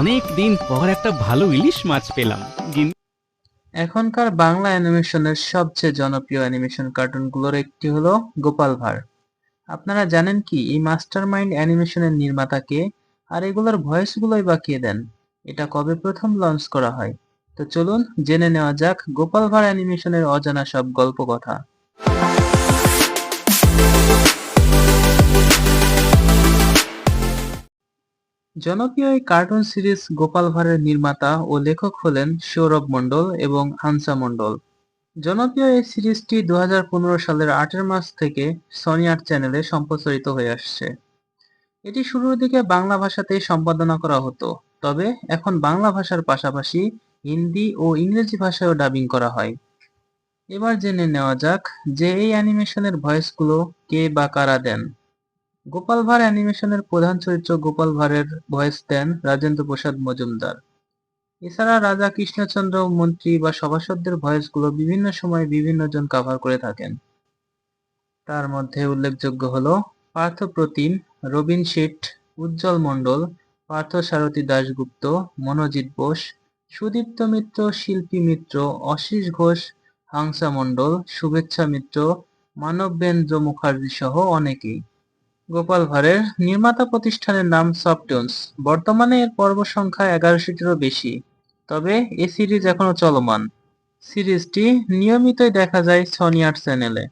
অনেক দিন পর একটা ভালো ইলিশ মাছ পেলাম। এখনকার বাংলা অ্যানিমেশনের সবচেয়ে জনপ্রিয় অ্যানিমেশন কার্টুনগুলোর একটি হলো গোপাল ভাঁড়। আপনারা জানেন কি এই মাস্টারমাইন্ড অ্যানিমেশনের নির্মাতা কে? আর এগুলোর ভয়েসগুলোই বা কে দেন? এটা কবে প্রথম লঞ্চ করা হয়? তো চলুন জেনে নেওয়া যাক গোপাল ভাঁড় অ্যানিমেশনের অজানা সব গল্প কথা। জনপ্রিয় এই কার্টুন সিরিজ গোপাল ভাঁড়ের নির্মাতা ও লেখক হলেন সৌরভ মণ্ডল এবং হান্সা মণ্ডল। জনপ্রিয় এই সিরিজটি 2015 সালের 8 মার্চ থেকে সনি আট চ্যানেলে সম্প্রচারিত হয়ে আসছে। এটি শুরুর দিকে বাংলা ভাষাতেই সম্পাদনা করা হতো, তবে এখন বাংলা ভাষার পাশাপাশি হিন্দি ও ইংরেজি ভাষায়ও ডাবিং করা হয়। এবার জেনে নেওয়া যাক যে এই অ্যানিমেশনের ভয়েসগুলো কে বা কারা দেন। গোপাল ভাঁড় অ্যানিমেশনের প্রধান চরিত্র গোপাল ভাঁড়ের ভয়েস দেন রাজেন্দ্র প্রসাদ মজুমদার। এছাড়া রাজা কৃষ্ণচন্দ্র মন্ত্রী বা সভাসদদের ভয়েসগুলো বিভিন্ন সময়ে বিভিন্ন জন কভার করে থাকেন। তার মধ্যে উল্লেখযোগ্য হলো পার্থ প্রতিম, রবিন শেঠ, উজ্জ্বল মণ্ডল, পার্থসারথী দাশগুপ্ত, মনোজিৎ বোস, সুদীপ্ত মিত্র, শিল্পী মিত্র, অশীষ ঘোষ, হাংসা মণ্ডল, শুভেচ্ছা মিত্র, মানবেন্দ্র মুখার্জি সহ অনেকেই। গোপাল ভাঁড়ের নির্মাতা প্রতিষ্ঠানের নাম সফটুনস। বর্তমানে এর পর্ব সংখ্যা 1100-টিরও বেশি। তবে এ সিরিজ এখনো চলমান। সিরিজটি নিয়মিতই দেখা যায় সনি আট চ্যানেলে।